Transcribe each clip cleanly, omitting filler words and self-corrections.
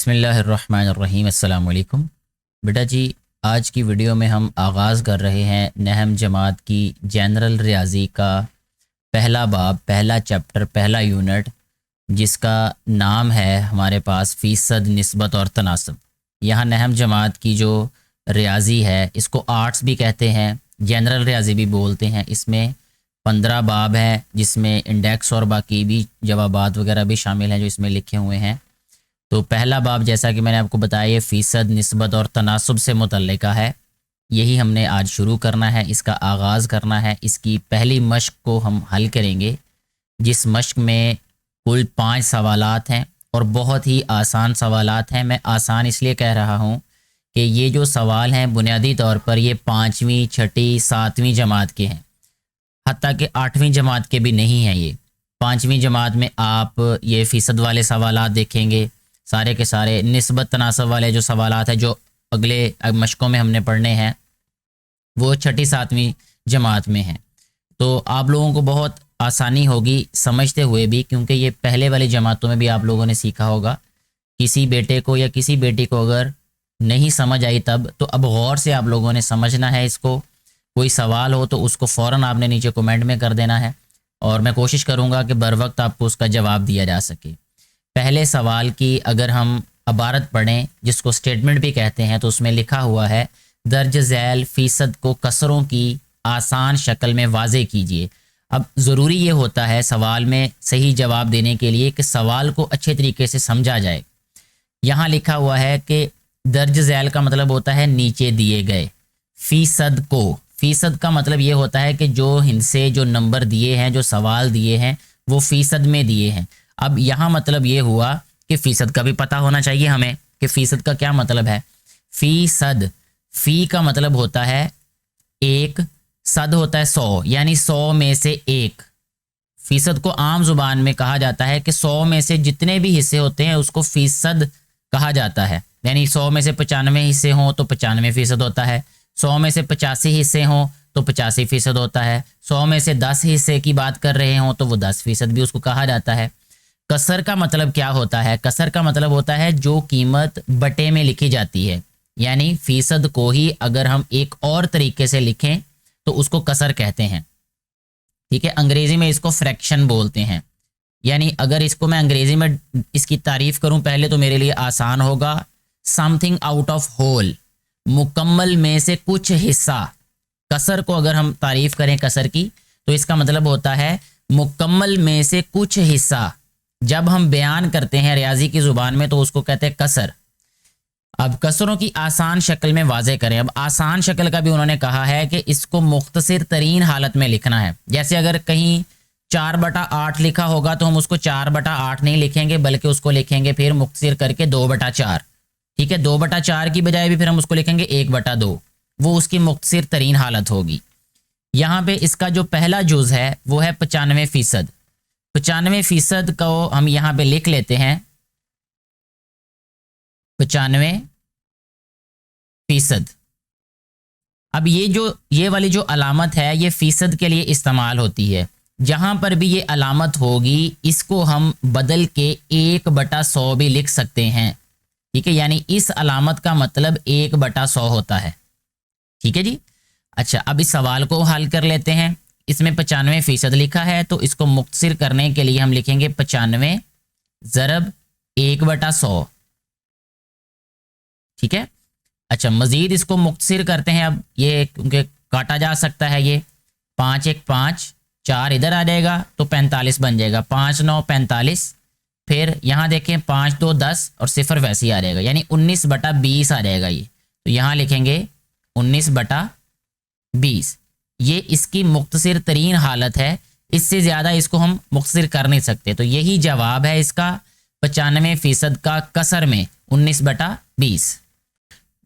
बिस्मिल्लाहिर्रहमानिर्रहीम। अस्सलाम वालेकुम। बेटा जी, आज की वीडियो में हम आगाज़ कर रहे हैं नहम जमात की जनरल रियाजी का पहला बाब, पहला चैप्टर, पहला यूनिट, जिसका नाम है हमारे पास फ़ीसद, निस्बत और तनासब। यहाँ नहम जमात की जो रियाजी है इसको आर्ट्स भी कहते हैं, जनरल रियाजी भी बोलते हैं। इसमें 15 बाब हैं जिसमें इंडेक्स और बाकी भी जवाबात वगैरह भी शामिल हैं जो इसमें लिखे हुए हैं। तो पहला बाब, जैसा कि मैंने आपको बताया, ये फ़ीसद, निस्बत और तनासब से मुतल्लिका है। यही हमने आज शुरू करना है, इसका आगाज़ करना है। इसकी पहली मश्क को हम हल करेंगे, जिस मश्क में कुल 5 सवालात हैं और बहुत ही आसान सवालात हैं। मैं आसान इसलिए कह रहा हूँ कि ये जो सवाल हैं बुनियादी तौर पर ये 5वीं, 6ठी, 7वीं जमात के हैं, हत्ता कि 8वीं जमात के भी नहीं हैं। ये 5वीं जमात में आप ये फ़ीसद वाले सवालात देखेंगे, सारे के सारे निस्बत तनासब वाले जो सवालात हैं जो अगले मशकों में हमने पढ़ने हैं वो 6ठी 7वीं जमात में हैं। तो आप लोगों को बहुत आसानी होगी समझते हुए भी, क्योंकि ये पहले वाली जमातों में भी आप लोगों ने सीखा होगा। किसी बेटे को या किसी बेटी को अगर नहीं समझ आई तब, तो अब गौर से आप लोगों ने समझना है इसको। कोई सवाल हो तो उसको फ़ौरन आपने नीचे कमेंट में कर देना है और मैं कोशिश करूँगा कि बर वक्त आपको उसका जवाब दिया जा सके। पहले सवाल की अगर हम इबारत पढ़ें, जिसको स्टेटमेंट भी कहते हैं, तो उसमें लिखा हुआ है दर्ज झैल फ़ीसद को कसरों की आसान शक्ल में वाज़े कीजिए। अब ज़रूरी ये होता है सवाल में सही जवाब देने के लिए कि सवाल को अच्छे तरीके से समझा जाए। यहाँ लिखा हुआ है कि दर्ज झैल का मतलब होता है नीचे दिए गए। फ़ीसद को, फ़ीसद का मतलब ये होता है कि जो हिस्से, जो नंबर दिए हैं, जो सवाल दिए हैं वो फ़ीसद में दिए हैं। अब यहाँ मतलब ये हुआ कि फ़ीसद का भी पता होना चाहिए हमें कि फ़ीसद का क्या मतलब है। फ़ीसद, फ़ी का मतलब होता है एक, सद होता है 100, यानी 100 में से एक। फ़ीसद को आम ज़ुबान में कहा जाता है कि 100 में से जितने भी हिस्से होते हैं उसको फ़ीसद कहा जाता है। यानी 100 में से 95 हिस्से हों तो 95% होता है, 100 में से 85 हिस्से हों तो 85% होता है, 100 में से 10 हिस्से की बात कर रहे हों तो वो 10% भी उसको कहा जाता है। कसर का मतलब क्या होता है? कसर का मतलब होता है जो कीमत बटे में लिखी जाती है, यानी फ़ीसद को ही अगर हम एक और तरीके से लिखें तो उसको कसर कहते हैं। ठीक है, अंग्रेज़ी में इसको फ्रैक्शन बोलते हैं। यानी अगर इसको मैं अंग्रेज़ी में इसकी तारीफ़ करूं पहले तो मेरे लिए आसान होगा। समथिंग आउट ऑफ होल, मुकम्मल में से कुछ हिस्सा। कसर को अगर हम तारीफ़ करें कसर की तो इसका मतलब होता है मुकम्मल में से कुछ हिस्सा। जब हम बयान करते हैं रियाजी की ज़ुबान में तो उसको कहते हैं कसर। अब कसरों की आसान शक्ल में वाज़े करें। अब आसान शक्ल का भी उन्होंने कहा है कि इसको मुख्तसर तरीन हालत में लिखना है। जैसे अगर कहीं 4/8 लिखा होगा तो हम उसको 4/8 नहीं लिखेंगे, बल्कि उसको लिखेंगे फिर मुख्तसर करके 2/4। ठीक है, 2/4 की बजाय भी फिर हम उसको लिखेंगे 1/2। वो उसकी मुख्तसर तरीन हालत होगी। यहाँ पे इसका जो पहला जुज़ है वो है 95%। 95% को हम यहाँ पे लिख लेते हैं 95%। अब ये वाली जो अलामत है ये फ़ीसद के लिए इस्तेमाल होती है। जहाँ पर भी ये अलामत होगी इसको हम बदल के 1/100 भी लिख सकते हैं। ठीक है, यानी इस अलामत का मतलब 1/100 होता है। ठीक है जी। अच्छा, अब इस सवाल को हल कर लेते हैं। इसमें 95% लिखा है तो इसको मुख्तसर करने के लिए हम लिखेंगे 95 ज़रब 1/100। ठीक है। अच्छा, मज़ीद इसको मुख्तसर करते हैं। अब ये क्योंकि काटा जा सकता है, ये 5 1 5, 4 इधर आ जाएगा तो 45 बन जाएगा। 5 9 45, फिर यहाँ देखें 5 2 10 और 0 वैसे ही आ जाएगा, यानी 19/20 आ जाएगा ये। तो यहाँ लिखेंगे 19/20। ये इसकी मुख्तसर तरीन हालत है, इससे ज़्यादा इसको हम मुख्तसर कर नहीं सकते। तो यही जवाब है इसका 95% का कसर में 19/20।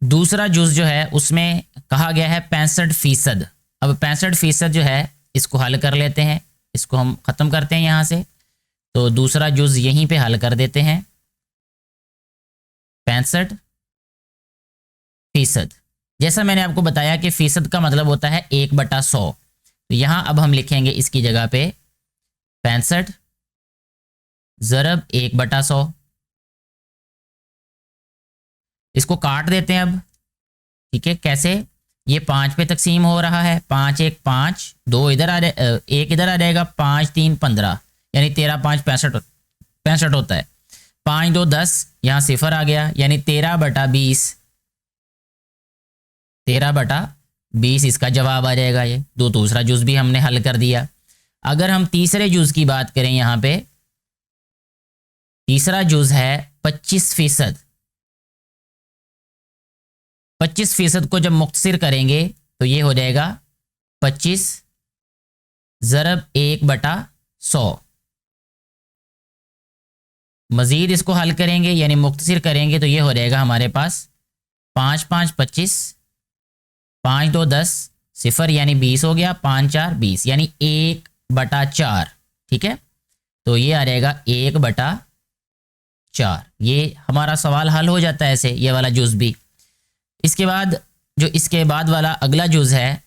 दूसरा जुज़ जो है उसमें कहा गया है 65%। अब 65% जो है इसको हल कर लेते हैं, इसको हम ख़त्म करते हैं यहाँ से। तो दूसरा जुज़ यहीं पे हल कर देते हैं। 65%, जैसा मैंने आपको बताया कि फ़ीसद का मतलब होता है 1/100। तो यहाँ अब हम लिखेंगे इसकी जगह पे 65 ज़रब 1/100। इसको काट देते हैं अब। ठीक है, कैसे? ये 5 पे तकसीम हो रहा है, 5 1 5, 2 इधर आ जाए, 1 इधर आ जाएगा, 5 3 15, यानी 13 5 65 होता है। 5 2 10, यहाँ 0 आ गया, यानी 13/20, 13/20 इसका जवाब आ जाएगा। ये दूसरा जुज भी हमने हल कर दिया। अगर हम तीसरे जुज की बात करें, यहाँ पे तीसरा जुज है 25%। 25% को जब मुख्तसिर करेंगे तो ये हो जाएगा 25 ज़रब 1/100। मज़ीद इसको हल करेंगे यानी मुख्तसिर करेंगे तो ये हो जाएगा हमारे पास 5 5 25, 5 2 10, 0 यानी 20 हो गया, 5 4 20 यानी 1/4। ठीक है, तो ये आ जाएगा 1/4। ये हमारा सवाल हल हो जाता है ऐसे, ये वाला जुज़ भी। इसके बाद जो इसके बाद वाला अगला जुज़ है,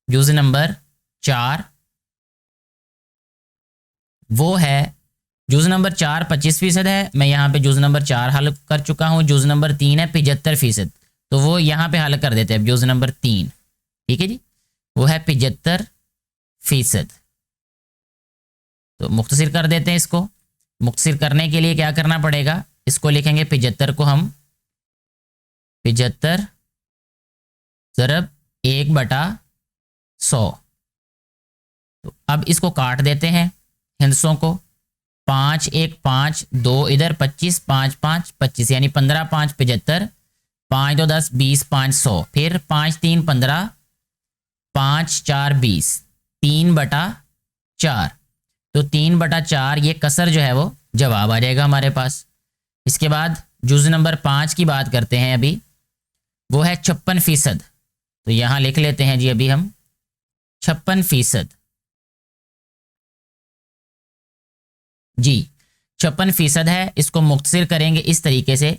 जुज़ नंबर 4, वो है जुज़ नंबर 4 25% है। मैं यहाँ पे जुज़ नंबर 4 हल कर चुका हूँ। जुज़ नंबर 3 है 75%, तो वो यहाँ पे हल कर देते हैं जुज़ नंबर 3। ठीक है जी, वो है 75%। तो मुख्तसिर कर देते हैं इसको। मुख्तसिर करने के लिए क्या करना पड़ेगा, इसको लिखेंगे 75 को हम 75 ज़रब 1/100। तो अब इसको काट देते हैं हिंसों को। 5 1 5, 2 इधर, 25 5 5 25, यानी 15 5 75, 5 2 10 20, 500, फिर 5 3 15, 5 4 20, 3/4। तो 3/4 ये कसर जो है वो जवाब आ जाएगा हमारे पास। इसके बाद जुज़ नंबर 5 की बात करते हैं अभी, वो है 56%। तो यहाँ लिख लेते हैं जी अभी हम 56%। जी 56% है। इसको मुख्तसिर करेंगे इस तरीके से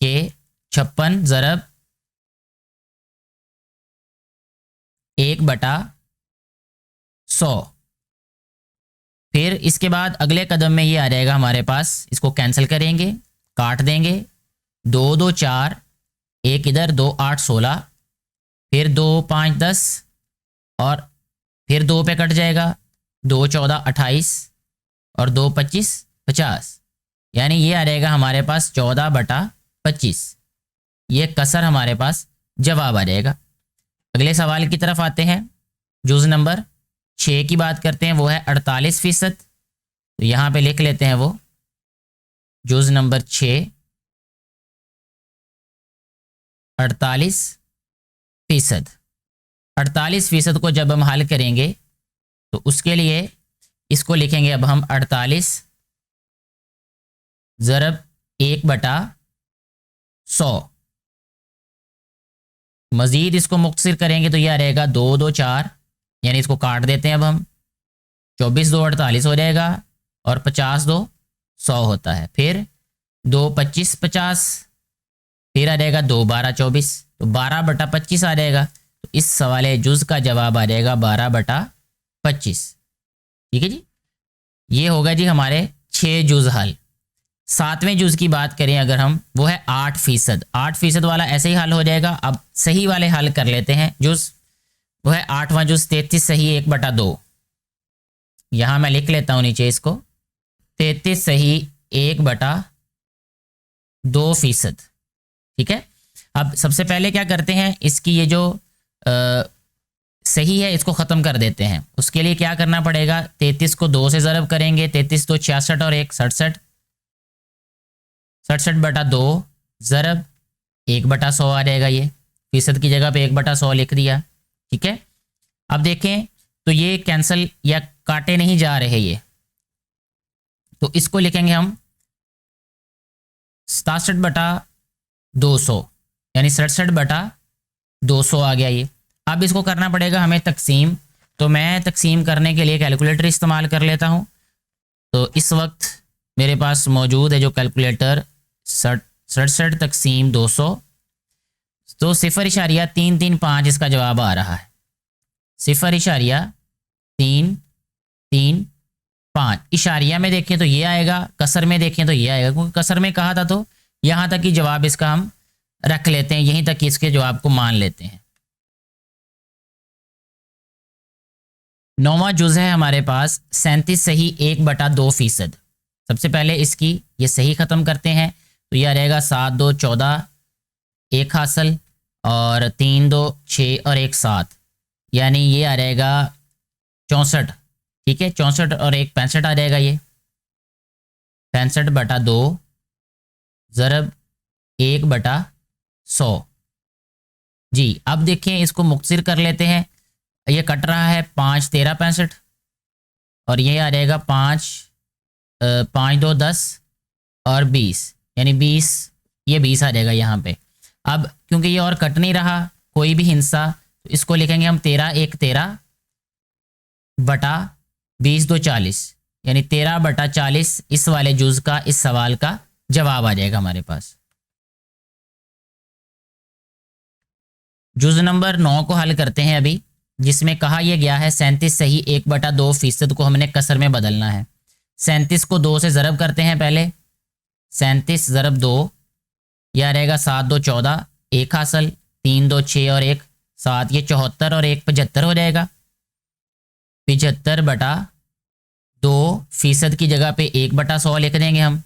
कि 56 ज़रब 1/100। फिर इसके बाद अगले कदम में ये आ जाएगा हमारे पास, इसको कैंसिल करेंगे, काट देंगे। 2 2 4, 1 इधर, 2 8 16, फिर 2 5 10, और फिर 2 पे कट जाएगा, 2 14 28, और 2 25 50, यानी ये आ जाएगा हमारे पास 14/25। ये कसर हमारे पास जवाब आ जाएगा। अगले सवाल की तरफ आते हैं। जुज़ नंबर 6 की बात करते हैं, वो है 48%। तो यहाँ पे लिख लेते हैं वो जुज़ नंबर 6 48%। 48% को जब हम हल करेंगे तो उसके लिए इसको लिखेंगे अब हम 48 ज़रब 1/100। मज़ीद इसको मुख्तसिर करेंगे तो यह रहेगा 2 2 4, यानी इसको काट देते हैं अब हम। 24 2 48 हो जाएगा, और 50 2 100 होता है। फिर 2 25 50, फिर आ जाएगा 2 12 24, तो 12/25 आ जाएगा। तो इस सवाल जुज़ का जवाब आ जाएगा 12/25। ठीक है जी, ये होगा जी हमारे 6 जुज़ हल। 7वें जुज़ की बात करें अगर हम, वो है 8%। 8% वाला ऐसे ही हल हो जाएगा। अब सही वाले हल कर लेते हैं जुज़। वो है 8वां जुज़ 33 सही 1/2। यहाँ मैं लिख लेता हूँ नीचे इसको, 33 सही 1/2%। ठीक है, अब सबसे पहले क्या करते हैं, इसकी ये जो सही है इसको ख़त्म कर देते हैं। उसके लिए क्या करना पड़ेगा, 33 को 2 से ज़रब करेंगे। 33 तो 66 और 1 67, 67/2 ज़रब 1/100 आ जाएगा। ये फीसद की जगह पे 1/100 लिख दिया। ठीक है, अब देखें तो ये कैंसिल या काटे नहीं जा रहे ये, तो इसको लिखेंगे हम 67/200, यानी 67/200 आ गया ये। अब इसको करना पड़ेगा हमें तकसीम। तो मैं तकसीम करने के लिए कैलकुलेटर इस्तेमाल कर लेता हूँ। तो इस वक्त मेरे पास मौजूद है जो कैलकुलेटर, 67 तकसीम 200, तो 0.335 इसका जवाब आ रहा है। 0.335 इशारिया में देखें तो ये आएगा, कसर में देखें तो ये आएगा, क्योंकि कसर में कहा था तो यहाँ तक कि जवाब इसका हम रख लेते हैं, यहीं तक इसके जवाब को मान लेते हैं। 9वां जुज है हमारे पास 37 सही 1/2%। सबसे पहले इसकी ये सही ख़त्म करते हैं, तो यह रहेगा 7 2 14 1 हासिल और 3 2 6 और 1 7, यानी ये आ रहेगा 64। ठीक है, 64 और 1 65 आ जाएगा। ये 65/2 ज़रब 1/100। जी अब देखें, इसको मुक्तसर कर लेते हैं। ये कट रहा है 5 13 65 और ये आ जाएगा 5 5 2 10 और 20, यानी 20, ये 20 आ जाएगा यहाँ पे। अब क्योंकि ये और कट नहीं रहा कोई भी हिस्सा, तो इसको लिखेंगे हम 13 1 13 बटा 20 2 40, यानी 13/40 इस वाले जुज का, इस सवाल का जवाब आ जाएगा हमारे पास। जुज नंबर 9 को हल करते हैं अभी, जिसमें कहा यह गया है 37 सही 1/2% को हमने कसर में बदलना है। 37 को 2 से ज़रब करते हैं पहले, 37 ज़रब 2, यह रहेगा 7 2 14 1 हासिल, 3 2 6 और 1 7, ये 74 और 1 75 हो जाएगा। 75/2% की जगह पे 1/100 लिख देंगे हम।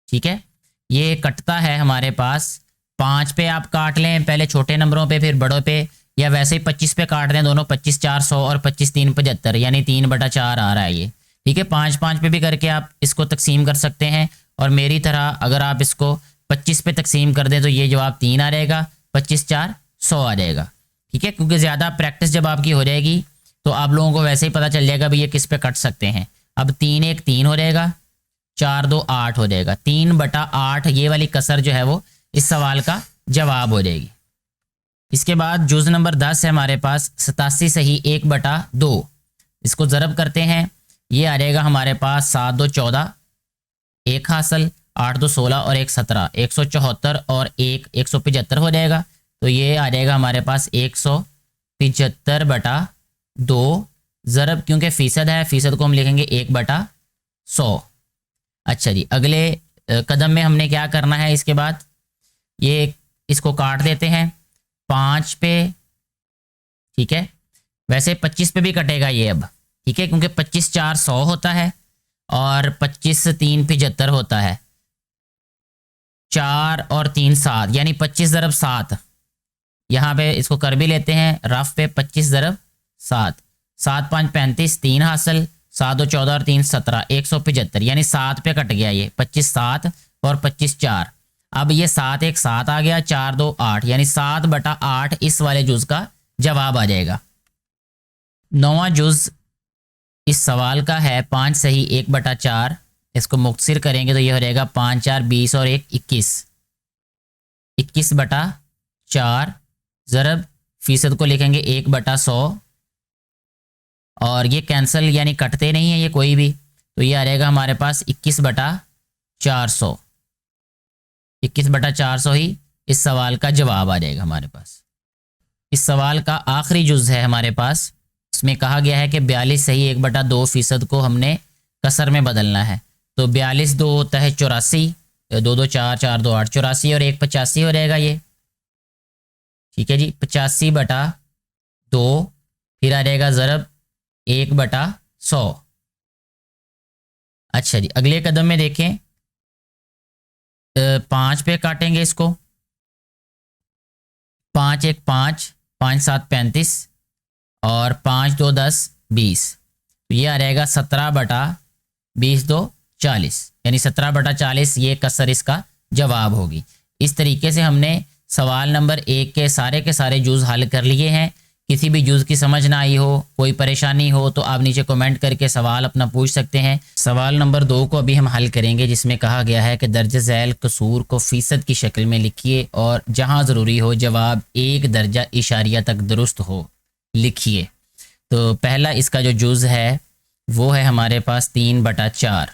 ठीक है, ये कटता है हमारे पास 5 पे, आप काट लें पहले छोटे नंबरों पे फिर बड़ों पे, या वैसे ही 25 पे काट दें दोनों, 25 4 100 और 25 3 75, यानी 3/4 आ रहा है ये। ठीक है, 5 5 पे भी करके आप इसको तकसीम कर सकते हैं, और मेरी तरह अगर आप इसको 25 पे तकसीम कर दें तो ये जवाब 3 आ जाएगा, 25 4 100 आ जाएगा। ठीक है, क्योंकि ज़्यादा प्रैक्टिस जब आपकी हो जाएगी तो आप लोगों को वैसे ही पता चल जाएगा भी ये किस पे कट सकते हैं। अब 3 1 3 हो जाएगा, 4 2 8 हो जाएगा, 3/8 ये वाली कसर जो है वो इस सवाल का जवाब हो जाएगी। इसके बाद जुज नंबर 10 है हमारे पास 87 सही 1/2, इसको ज़रब करते हैं, ये आ जाएगा हमारे पास 7 2 14 1 हासिल, 8 2 16 और 1 17, 174 और 1 175 हो जाएगा। तो ये आ जाएगा हमारे पास 175/2 ज़रब, क्योंकि फ़ीसद है, फ़ीसद को हम लिखेंगे 1/100। अच्छा जी, अगले कदम में हमने क्या करना है, इसके बाद ये इसको काट देते हैं 5 पे। ठीक है, वैसे 25 पे भी कटेगा ये अब। ठीक है, क्योंकि 25 4 100 होता है और 25 3 75 होता है, 4 और 3 7, यानी 25 ज़रब 7। यहाँ पे इसको कर भी लेते हैं रफ पे, 25 ज़रब 7, 7 5 35, 3 हासिल, 7 2 14 और 3 17, 175, यानी 7 पे कट गया ये, 25 7 और 25 4। अब ये 7 1 7 आ गया, 4 2 8, यानी 7/8 इस वाले जुज का जवाब आ जाएगा। 9वां जुज इस सवाल का है 5 सही 1/4, इसको मुख्तसर करेंगे तो ये हो जाएगा 5 4 20 और 1 21, 21/4 ज़रब फ़ीसद को लिखेंगे 1/100, और ये कैंसिल यानी कटते नहीं है ये कोई भी, तो ये आ जाएगा हमारे पास 21/400। 21/400 ही इस सवाल का जवाब आ जाएगा हमारे पास। इस सवाल का आखिरी जुज है हमारे पास, इसमें कहा गया है कि 42 सही 1/2% को हमने कसर में बदलना है। तो 42 2 होता है 84, 2 2 4 4 2 8, 84 और 1 85 हो जाएगा ये। ठीक है जी, 85/2 फिर आ जाएगा ज़रब 1/100। अच्छा जी, अगले कदम में देखें 5 पे काटेंगे इसको, 5 1 5, 5 7 35 और 5 2 10 20, तो ये आ जाएगा 17/20 2 40, यानी 17/40 ये कसर इसका जवाब होगी। इस तरीके से हमने सवाल नंबर 1 के सारे जूज़ हल कर लिए हैं। किसी भी जूज़ की समझ ना आई हो, कोई परेशानी हो, तो आप नीचे कमेंट करके सवाल अपना पूछ सकते हैं। सवाल नंबर 2 को अभी हम हल करेंगे, जिसमें कहा गया है कि दर्ज झैल कसूर को फ़ीसद की शक्ल में लिखिए और जहां ज़रूरी हो जवाब 1 दर्जा इशारिया तक दुरुस्त हो लिखिए। तो पहला इसका जो जुज़ है वो है हमारे पास 3/4।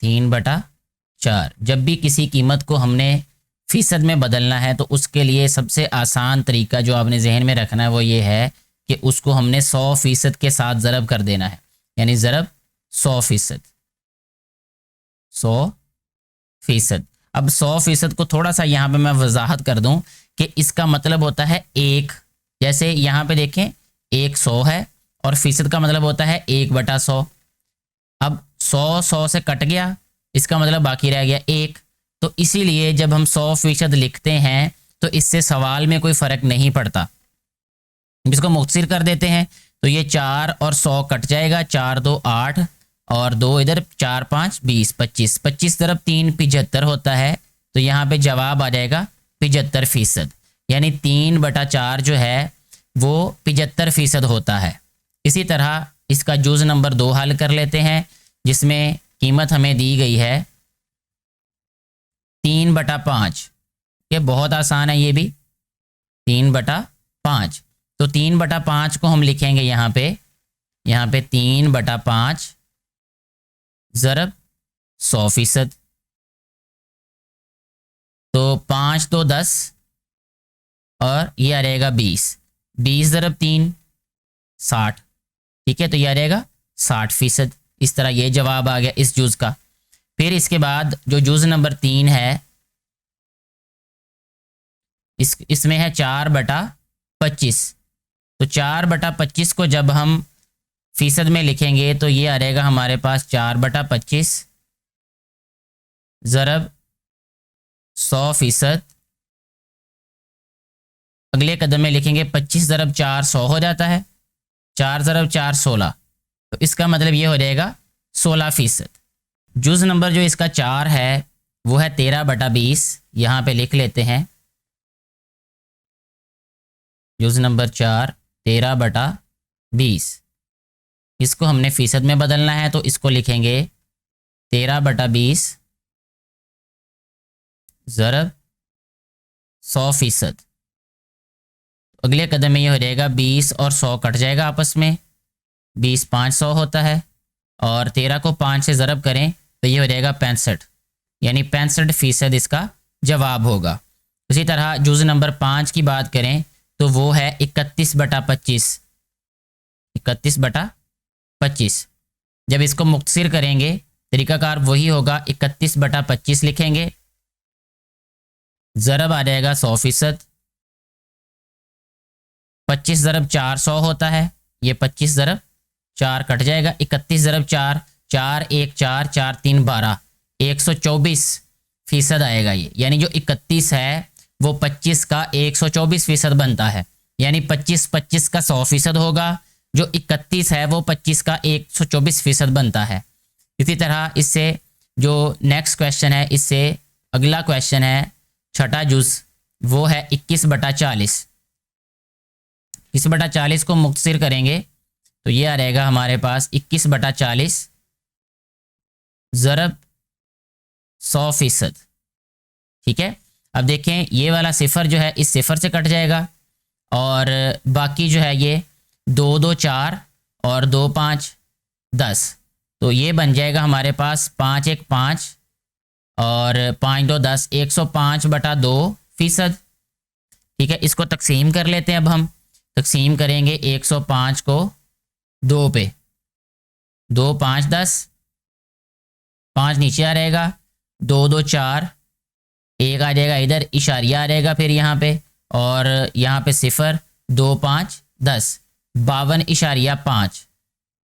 3/4 जब भी किसी कीमत को हमने फ़ीसद में बदलना है तो उसके लिए सबसे आसान तरीका जो आपने जहन में रखना है वो ये है कि उसको हमने 100% के साथ ज़रब कर देना है, यानी ज़रब 100%। 100%। अब 100% को थोड़ा सा यहाँ पे मैं वजाहत कर दूं कि इसका मतलब होता है एक, जैसे यहाँ पे देखें 100 है और फीसद का मतलब होता है 1/100। अब 100 से कट गया, इसका मतलब बाकी रह गया 1। तो इसीलिए जब हम 100% लिखते हैं तो इससे सवाल में कोई फ़र्क नहीं पड़ता। इसको मुख्तसर कर देते हैं तो ये 4 और 100 कट जाएगा, 4 2 8 और 2 इधर, 4 5 20 25, 25 तरफ 3 75 होता है। तो यहाँ पे जवाब आ जाएगा 75%, यानी 3/4 जो है वो 75% होता है। इसी तरह इसका जुज़ नंबर 2 हल कर लेते हैं, जिसमें कीमत हमें दी गई है 3/5। ये बहुत आसान है, ये भी 3/5। तो 3/5 को हम लिखेंगे यहाँ पे 3/5 ज़रब 100%। तो 5 2 10 और ये आ रहेगा 20, 20 ज़रब 3 60। ठीक है, तो ये आ रहेगा 60%। इस तरह ये जवाब आ गया इस जुज़ का। फिर इसके बाद जो जुज़ नंबर 3 है इसमें है 4/25। तो 4/25 को जब हम फीसद में लिखेंगे तो ये आ रहेगा हमारे पास 4/25 ज़रब 100%। अगले कदम में लिखेंगे 25 ज़रब 4 100 हो जाता है, 4 ज़रब 4 16। तो इसका मतलब ये हो जाएगा 16%। जुज़ नंबर जो इसका 4 है वो है 13/20। यहाँ पे लिख लेते हैं जुज़ नंबर 4 13/20। इसको हमने फीसद में बदलना है तो इसको लिखेंगे 13/20 ज़रब 100%। अगले कदम में ये हो जाएगा 20 और 100 कट जाएगा आपस में, 20 5 100 होता है और 13 को 5 से ज़रब करें तो ये हो जाएगा 65, यानी 65% इसका जवाब होगा। उसी तरह जुज़ नंबर 5 की बात करें तो वो है 31/25। 31/25 जब इसको मुख्तसर करेंगे तरीकाकार वही होगा, 31/25 लिखेंगे, ज़रब आ जाएगा 100%। 25 ज़रब 4 100 होता है, ये 25 ज़रब 4 कट जाएगा, 31 ज़रब 4 4 1 4 4 3 12, 124% आएगा ये। यानी जो 31 है वो 25 का 124% बनता है, यानी 25 का 100% होगा, जो 31 है वो 25 का 124% बनता है। इसी तरह इससे जो नेक्स्ट क्वेश्चन है, इससे अगला क्वेश्चन है छठा जुज़, वो है 21/40। 21/40 को मुख्तसर करेंगे तो ये आ रहेगा हमारे पास 21/40 ज़रब 100%। ठीक है, अब देखें ये वाला सिफर जो है इस सिफर से कट जाएगा और बाकी जो है ये 2 2 4 और 2 5 10। तो ये बन जाएगा हमारे पास 5 1 5 और 5 2 10, 105/2%। ठीक है, इसको तकसीम कर लेते हैं। अब हम तकसीम करेंगे 105 को 2 पे, 2 5 10, 5 नीचे आ रहेगा, 2 2 4, 1 आ जाएगा इधर, इशारिया आ रहेगा फिर यहाँ पे, और यहाँ पे सिफर, 2 5 10, 52.5।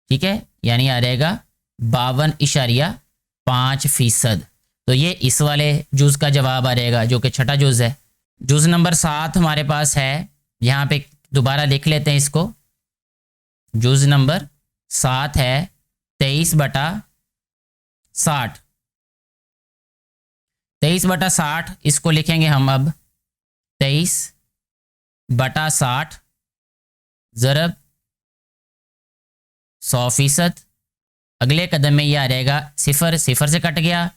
ठीक है, यानी आ रहेगा 52.5%। तो ये इस वाले जुज़ का जवाब आ रहेगा जो कि छठा जुज़ है। जुज़ नंबर 7 हमारे पास है, यहाँ पे दोबारा लिख लेते हैं इसको। जुज़ नंबर 7 है 23/60। 23/60 इसको लिखेंगे हम अब 23/60 ज़रब 100%। अगले कदम में ये आ जाएगा सिफर, सिफर से कट गया,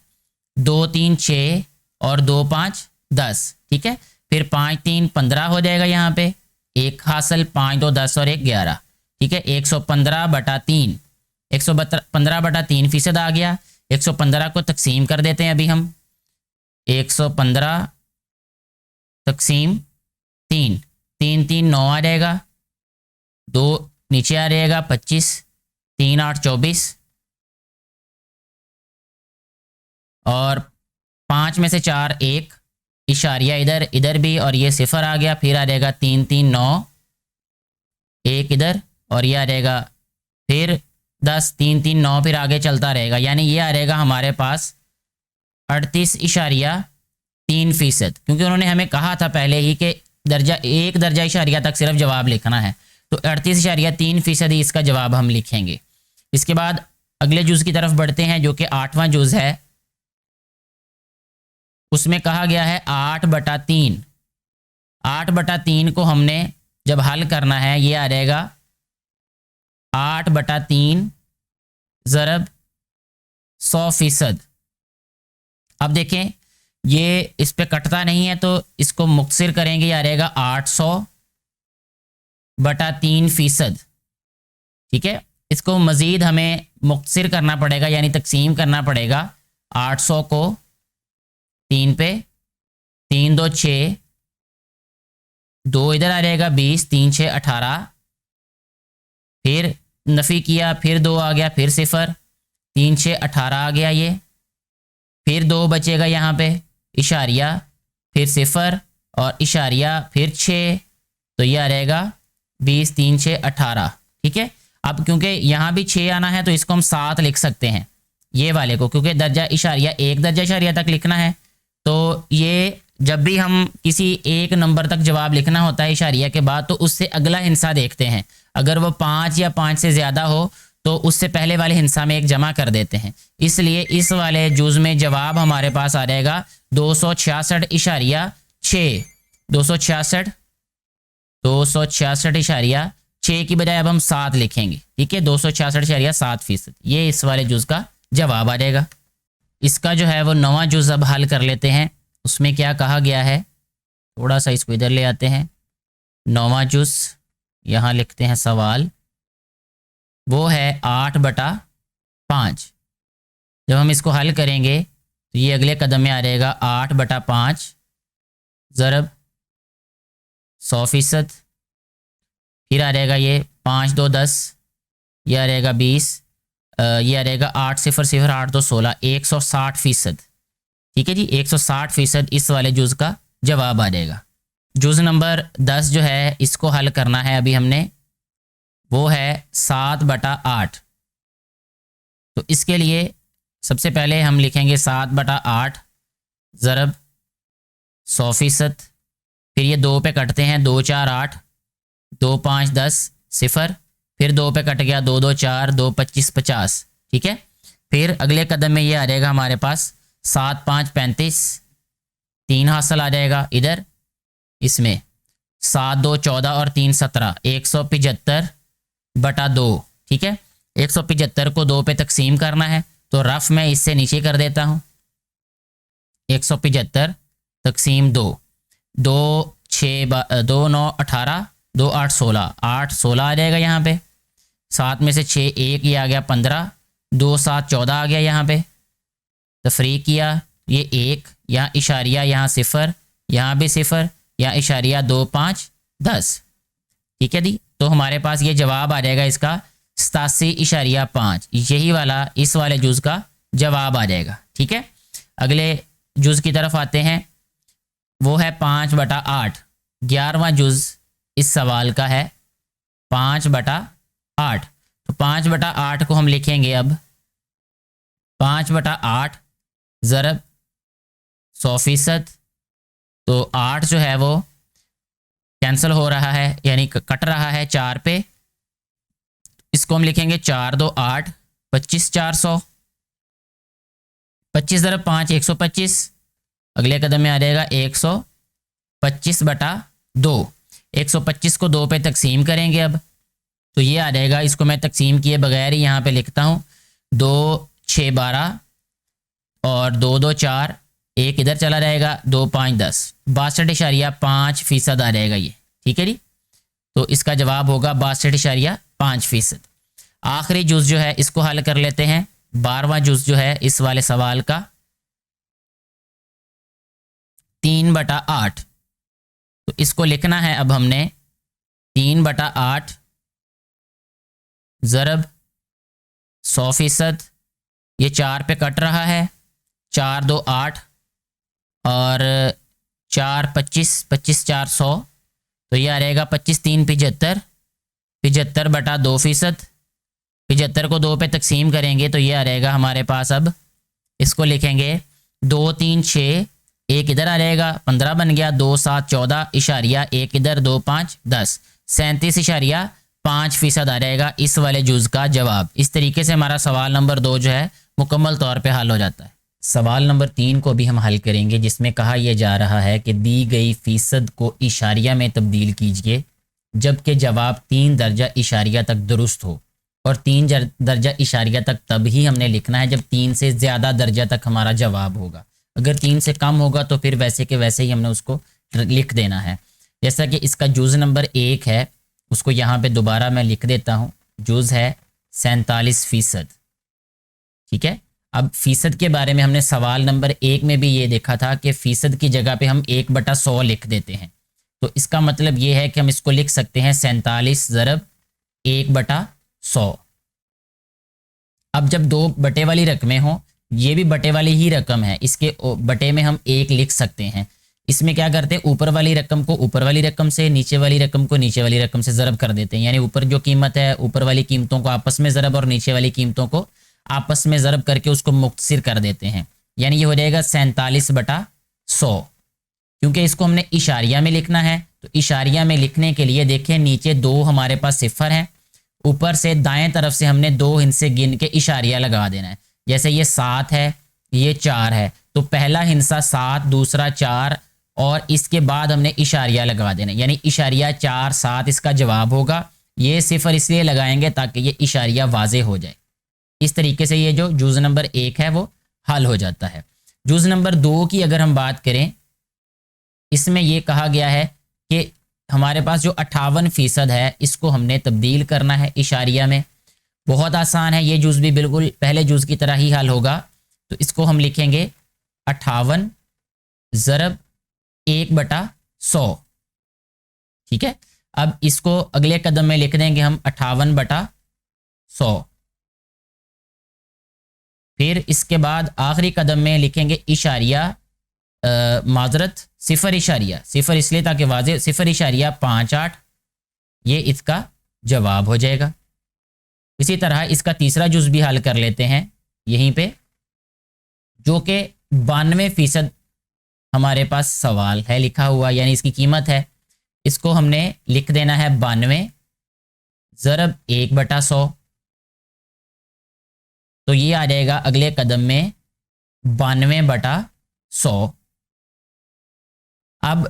2 3 6 और 2 5 10। ठीक है, फिर 5 3 15 हो जाएगा, यहाँ पे 1 हासिल, 5 2 10 और 1 11। ठीक है, 115/3, 115/3% आ गया। 115 को तकसीम कर देते हैं अभी हम, 115 तकसीम 3, 3 3 9 आ जाएगा, 2 नीचे आ जाएगा 25, 3 8 24 और 5 में से 4 1, इशारिया इधर, इधर भी, और ये सिफर आ गया। फिर आ रहेगा 3 3 9, 1 इधर, और ये आ रहेगा फिर 10 3 3 9, फिर आगे चलता रहेगा। यानी ये आ रहेगा हमारे पास 38.3%, क्योंकि उन्होंने हमें कहा था पहले ही कि एक दर्जा इशारिया तक सिर्फ जवाब लिखना है, तो 38.3% ही इसका जवाब हम लिखेंगे। इसके बाद अगले जुज़ की तरफ बढ़ते हैं, जो कि 8वां जुज़ है। उसमें कहा गया है 8/3। 8/3 को हमने जब हल करना है, ये आ रहेगा 8/3 ज़रब 100%। अब देखें ये इस पे कटता नहीं है, तो इसको मुक्सिर करेंगे, ये आ रहेगा 800/3%। ठीक है, इसको मज़ीद हमें मुक्सिर करना पड़ेगा, यानी तकसीम करना पड़ेगा। 800 को 3 पे, 3 2 6, 2 इधर आ जाएगा 20, 3 6 18, फिर नफ़ी किया, फिर 2 आ गया, फिर सिफर, 3 6 18 आ गया ये, फिर 2 बचेगा यहाँ पे, इशारिया, फिर सिफर और इशारिया, फिर 6, तो ये आ रहेगा 20 3 6 18। ठीक है, अब क्योंकि यहाँ भी 6 आना है, तो इसको हम 7 लिख सकते हैं ये वाले को, क्योंकि दर्जा इशारिया एक दर्जा इशारिया तक लिखना है। तो ये जब भी हम किसी एक नंबर तक जवाब लिखना होता है इशारिया के बाद, तो उससे अगला हिस्सा देखते हैं। अगर वो 5 या 5 से ज़्यादा हो तो उससे पहले वाले हिस्सा में एक जमा कर देते हैं। इसलिए इस वाले जुज़ में जवाब हमारे पास आ जाएगा 266.6। 266.6 की बजाय अब हम 7 लिखेंगे। ठीक है, 266.7%, ये इस वाले जुज़ का जवाब आ जाएगा। इसका जो है वो 9वां जुज़ अब हल कर लेते हैं। उसमें क्या कहा गया है, थोड़ा सा इसको इधर ले आते हैं। 9वां जुज़ यहाँ लिखते हैं सवाल, वो है 8/5। जब हम इसको हल करेंगे तो ये अगले कदम में आ जाएगा 8/5 ज़रब 100%। फिर आ जाएगा ये 5 2 10, ये आ रहेगा 20, ये आ रहेगा 8 0 0 8 2 16, 160%। ठीक है जी, 160% इस वाले जुज़ का जवाब आ जाएगा। जुज़ नंबर 10 जो है इसको हल करना है अभी हमने, वो है 7/8। तो इसके लिए सबसे पहले हम लिखेंगे 7/8 ज़रब 100%। फिर ये 2 पे कटते हैं, 2 4 8, 2 5 10 0, फिर 2 पे कट गया, 2 2 4, 2 25 50। ठीक है, फिर अगले कदम में ये आ जाएगा हमारे पास 7 5 35, 3 हासिल आ जाएगा इधर, इसमें 7 2 14 और 3 17, 175/2। ठीक है, 175 को 2 पे तकसीम करना है, तो रफ में इससे नीचे कर देता हूँ। 175 तकसीम 2, 2 6 2 9 18, 2 8 16, 8 16 आ जाएगा यहाँ पे। 7 में से 6 1, ये आ गया 15, 2 7 14 आ गया यहाँ पे। तफरीक किया, ये 1, यहाँ इशारिया, यहाँ सिफर, यहाँ भी सिफर, यहाँ इशारिया, 2 5 10। ठीक है जी, तो हमारे पास ये जवाब आ जाएगा इसका 87.5। यही वाला इस वाले जुज़ का जवाब आ जाएगा। ठीक है, अगले जुज़ की तरफ आते हैं, वो है 5/8। 11वां जुज़ इस सवाल का है 5/8। तो 5/8 को हम लिखेंगे अब 5/8 ज़रब 100%। तो 8 जो है वो कैंसिल हो रहा है, यानी कट रहा है 4 पे। इसको हम लिखेंगे 4 2 8, 25 400, 25 ज़रब 5 125। अगले कदम में आ जाएगा 125/2। 125 को 2 पे तकसीम करेंगे अब, तो ये आ जाएगा, इसको मैं तकसीम किए बगैर ही यहाँ पे लिखता हूँ, 2 6 12 और 2 2 4, 1 इधर चला जाएगा, 2 5 10, 62.5% आ जाएगा ये। ठीक है जी, तो इसका जवाब होगा 62.5%। आखिरी जुज़ जो है इसको हल कर लेते हैं, 12वां जुज़ जो है इस वाले सवाल का 3/8। तो इसको लिखना है अब हमने 3/8 ज़रब 100%। ये 4 पे कट रहा है, 4 2 8, और 4 25 4 100, तो ये आ रहेगा 25 3 75, 75/2%। 75 को 2 पे तकसीम करेंगे तो ये आ रहेगा हमारे पास। अब इसको लिखेंगे 2 3 6, एक इधर आ रहेगा, 15 बन गया, 2 7 14 इशारिया, एक इधर, 2 5 10, 37.5% आ रहेगा इस वाले जुज़ का जवाब। इस तरीके से हमारा सवाल नंबर 2 जो है मुकम्मल तौर पे हल हो जाता है। सवाल नंबर 3 को भी हम हल करेंगे, जिसमें कहा यह जा रहा है कि दी गई फ़ीसद को इशारिया में तब्दील कीजिए जबकि जवाब 3 दर्जा इशारिया तक दुरुस्त हो। और 3 दर्जा इशारिया तक तब ही हमने लिखना है जब 3 से ज़्यादा दर्जा तक हमारा जवाब होगा। अगर 3 से कम होगा तो फिर वैसे के वैसे ही हमने उसको लिख देना है। जैसा कि इसका जुज़ नंबर 1 है, उसको यहाँ पे दोबारा मैं लिख देता हूँ। जुज़ है 47%। ठीक है। अब फ़ीसद के बारे में हमने सवाल नंबर 1 में भी ये देखा था कि फ़ीसद की जगह पे हम 1/100 लिख देते हैं। तो इसका मतलब ये है कि हम इसको लिख सकते हैं 47 ज़रब 1/100। अब जब 2 बटे वाली रकमें हों, ये भी बटे वाली ही रकम है, इसके बटे में हम 1 लिख सकते हैं। इसमें क्या करते हैं, ऊपर वाली रकम को ऊपर वाली रकम से, नीचे वाली रकम को नीचे वाली रकम से ज़रब कर देते हैं। यानी ऊपर जो कीमत है, ऊपर वाली कीमतों को आपस में ज़रब और नीचे वाली कीमतों को आपस में ज़रब करके उसको मुख्तसिर कर देते हैं। यानी ये हो जाएगा 47/100। क्योंकि इसको हमने इशारिया में लिखना है, तो इशारिया में लिखने के लिए देखिए नीचे 2 हमारे पास सिफर हैं, ऊपर से दाएं तरफ से हमने 2 हिस्से गिन के इशारिया लगा देना है। जैसे ये 7 है, ये 4 है, तो पहला हिस्सा 7, दूसरा 4 और इसके बाद हमने इशारिया लगा देना, यानी इशारिया 4 7 इसका जवाब होगा। ये सिफर इसलिए लगाएंगे ताकि ये इशारिया वाजे हो जाए। इस तरीके से ये जो जुज़ नंबर 1 है वो हल हो जाता है। जुज़ नंबर 2 की अगर हम बात करें, इसमें ये कहा गया है कि हमारे पास जो 58% है इसको हमने तब्दील करना है इशारिया में। बहुत आसान है, ये जुज़ भी बिल्कुल पहले जुज़ की तरह ही हल होगा। तो इसको हम लिखेंगे 58 ज़रब 1/100। ठीक है। अब इसको अगले कदम में लिख देंगे हम 58/100। फिर इसके बाद आखिरी कदम में लिखेंगे इशारिया, माजरत सिफर इशारिया, सिफर इसलिए ताकि वाजे, सिफर इशारिया 58, ये इसका जवाब हो जाएगा। इसी तरह इसका तीसरा जुज़ भी हल कर लेते हैं यहीं पे, जो कि 92% हमारे पास सवाल है लिखा हुआ, यानी इसकी कीमत है। इसको हमने लिख देना है 92 ज़रब 1/100। तो ये आ जाएगा अगले कदम में 92/100। अब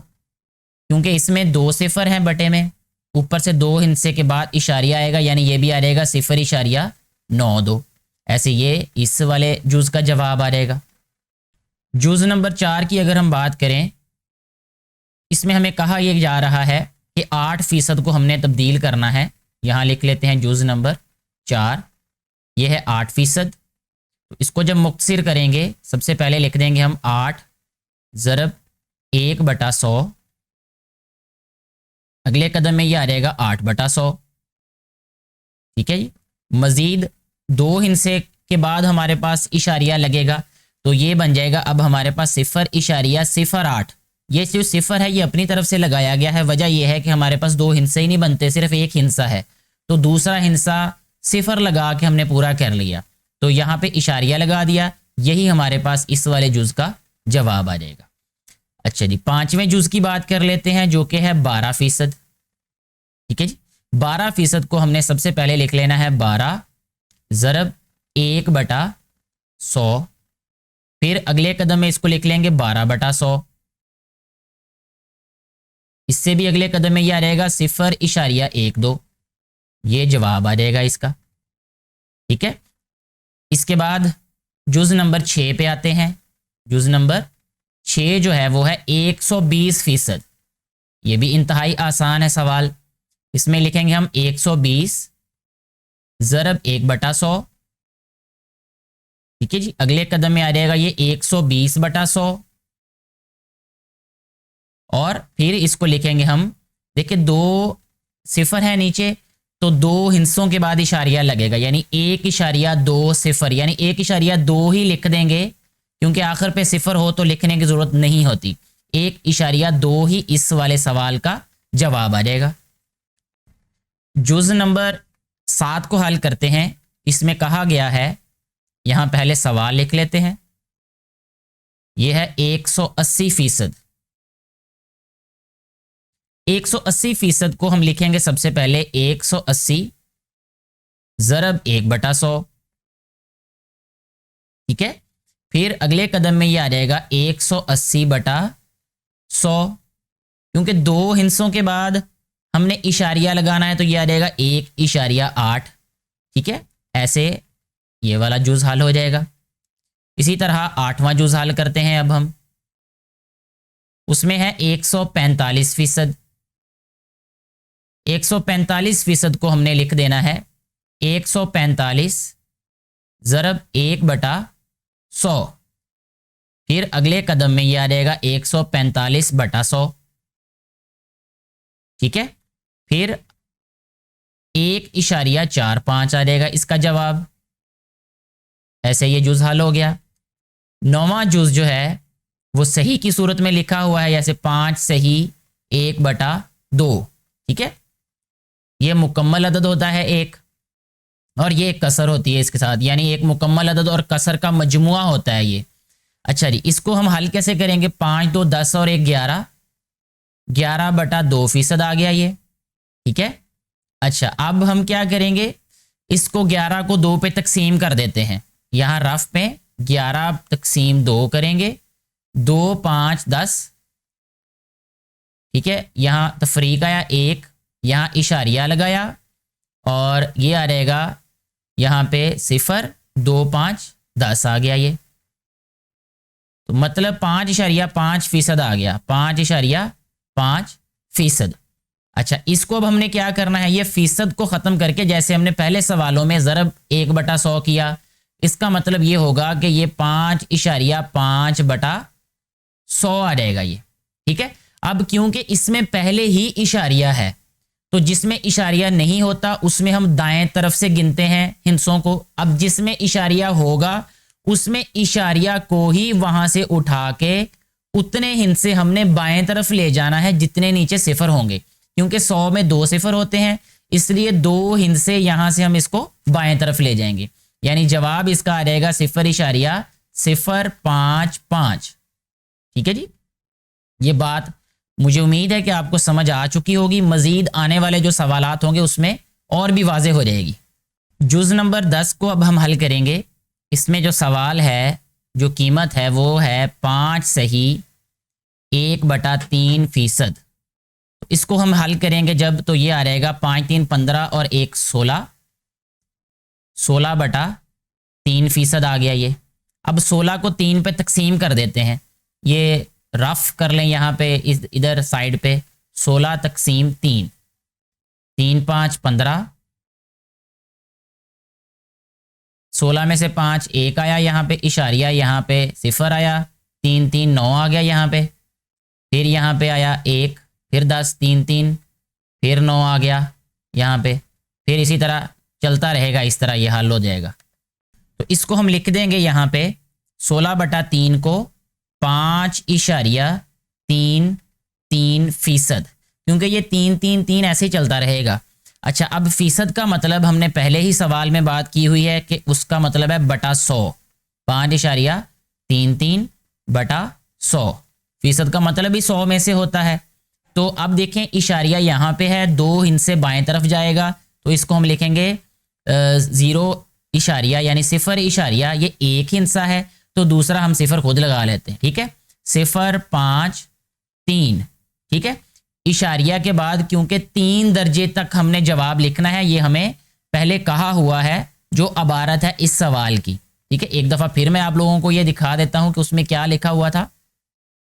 क्योंकि इसमें 2 सिफर हैं बटे में, ऊपर से 2 हिस्से के बाद इशारिया आएगा, यानी ये भी आ जाएगा 0.92। ऐसे ये इस वाले जुज़ का जवाब आ जाएगा। जुज़ नंबर 4 की अगर हम बात करें, इसमें हमें कहा यह जा रहा है कि 8% को हमने तब्दील करना है। यहाँ लिख लेते हैं जुज़ नंबर 4, ये है 8%। तो इसको जब मुख्तसिर करेंगे, सबसे पहले लिख देंगे हम 8 ज़रब 1/100। अगले कदम में ये आ जाएगा 8/100। ठीक है जी। मज़ीद 2 हिस्से के बाद हमारे पास इशारिया लगेगा, तो ये बन जाएगा अब हमारे पास 0.08। ये जो सिफर है ये अपनी तरफ से लगाया गया है। वजह यह है कि हमारे पास 2 हिस्से ही नहीं बनते, सिर्फ एक हिस्सा है, तो दूसरा हिस्सा सिफर लगा के हमने पूरा कर लिया। तो यहाँ पे इशारिया लगा दिया, यही हमारे पास इस वाले जुज़ का जवाब आ जाएगा। अच्छा जी, 5वें जुज़ की बात कर लेते हैं, जो कि है 12%। ठीक है जी। 12% को हमने सबसे पहले लिख लेना है 12 ज़रब 1/100। फिर अगले कदम में इसको लिख लेंगे 12/100। इससे भी अगले कदम में यह आ जाएगा 0.12। ये जवाब आ जाएगा इसका। ठीक है। इसके बाद जुज़ नंबर 6 पे आते हैं। जुज़ नंबर 6 जो है वो है 120%। ये भी इंतहाई आसान है सवाल। इसमें लिखेंगे हम 120 ज़रब 1/100। ठीक है जी। अगले कदम में आ जाएगा ये 120/100 और फिर इसको लिखेंगे हम, देखिए 2 सिफर है नीचे, तो 2 हिस्सों के बाद इशारिया लगेगा, यानी 1.2 सिफर, यानी 1.2 ही लिख देंगे क्योंकि आखिर पे सिफर हो तो लिखने की ज़रूरत नहीं होती। 1.2 ही इस वाले सवाल का जवाब आ जाएगा। जुज़ नंबर 7 को हल करते हैं। इसमें कहा गया है, यहां पहले सवाल लिख लेते हैं। यह है 180%। 180% को हम लिखेंगे सबसे पहले 180 ज़रब 1/100। ठीक है, फिर अगले कदम में ये आ जाएगा 180/100, क्योंकि 2 हिस्सों के बाद हमने इशारिया लगाना है तो ये आ जाएगा 1.8। ठीक है, ऐसे ये वाला जुज़ हल हो जाएगा। इसी तरह 8वां जुज़ हल करते हैं अब हम। उसमें है 145%। 145% को हमने लिख देना है 145 ज़रब 1/100। फिर अगले कदम में ये आ जाएगा 145/100। ठीक है, फिर 1.45 आ जाएगा इसका जवाब। ऐसे ये जुज़ हल हो गया। 9वां जुज़ जो है वो सही की सूरत में लिखा हुआ है, जैसे 5 सही 1/2। ठीक है, ये मुकम्मल अदद होता है एक, और ये एक कसर होती है इसके साथ, यानी एक मुकम्मल अदद और कसर का मजमुआ होता है ये। अच्छा जी, इसको हम हल कैसे करेंगे? 5 2 10 और 1 11, 11/2% आ गया ये। ठीक है, अच्छा अब हम क्या करेंगे, इसको 11 को 2 पे तकसीम कर देते हैं। यहाँ रफ पे 11 तकसीम 2 करेंगे, 2 5 10। ठीक है, यहाँ तफरीक आया 1, यहाँ इशारिया लगाया और ये आ जाएगा यहाँ पे 0 2 5 10 आ गया ये। तो मतलब 5.5% आ गया, 5.5%। अच्छा, इसको अब हमने क्या करना है, ये फीसद को ख़त्म करके जैसे हमने पहले सवालों में ज़रब 1/100 किया, इसका मतलब ये होगा कि ये 5.5/100 आ जाएगा ये। ठीक है, अब क्योंकि इसमें पहले ही इशारिया है तो जिसमें इशारिया नहीं होता उसमें हम दाएं तरफ से गिनते हैं हिस्सों को। अब जिसमें इशारिया होगा उसमें इशारिया को ही वहां से उठा के उतने हिस्से हमने बाएं तरफ ले जाना है जितने नीचे 0 होंगे, क्योंकि 100 में 2 0 होते हैं, इसलिए 2 हिस्से यहां से हम इसको बाएं तरफ ले जाएंगे। यानी जवाब इसका आ जाएगा 0.055। ठीक है जी, ये बात मुझे उम्मीद है कि आपको समझ आ चुकी होगी। मजीद आने वाले जो सवालात होंगे उसमें और भी वाज़े हो जाएगी। जुज़ नंबर 10 को अब हम हल करेंगे। इसमें जो सवाल है, जो कीमत है वो है 5 सही 1/3%। तो इसको हम हल करेंगे जब, तो ये आ रहेगा 5 3 15 और 1 16, 16/3% आ गया ये। अब 16 को 3 पे तकसीम कर देते हैं, ये रफ कर लें यहाँ पे इधर साइड पे, 16 तकसीम 3, 3 5 15, 16 में से 5 1 आया, यहाँ पे इशारिया यहाँ पे 0 आया, 3 3 9 आ गया यहाँ पे, फिर यहाँ पे आया 1, फिर 10 3 3, फिर 9 आ गया यहाँ पे, फिर इसी तरह चलता रहेगा, इस तरह ये हल हो जाएगा। तो इसको हम लिख देंगे यहाँ पे 16/3 को 5.33%, क्योंकि ये 3 3 3 ऐसे ही चलता रहेगा। अच्छा, अब फीसद का मतलब हमने पहले ही सवाल में बात की हुई है कि उसका मतलब है बटा 100, 5.33/100। फीसद का मतलब ही 100 में से होता है। तो अब देखें इशारिया यहाँ पे है, 2 हिस्से बाएं तरफ जाएगा, तो इसको हम लिखेंगे 0 इशारिया यानी 0 इशारिया, ये एक हिस्सा है तो दूसरा हम 0 खुद लगा लेते हैं। ठीक है, 0 5 3। ठीक है, इशारिया के बाद क्योंकि 3 दर्जे तक हमने जवाब लिखना है, ये हमें पहले कहा हुआ है जो अबारत है इस सवाल की। ठीक है, एक दफ़ा फिर मैं आप लोगों को ये दिखा देता हूं कि उसमें क्या लिखा हुआ था।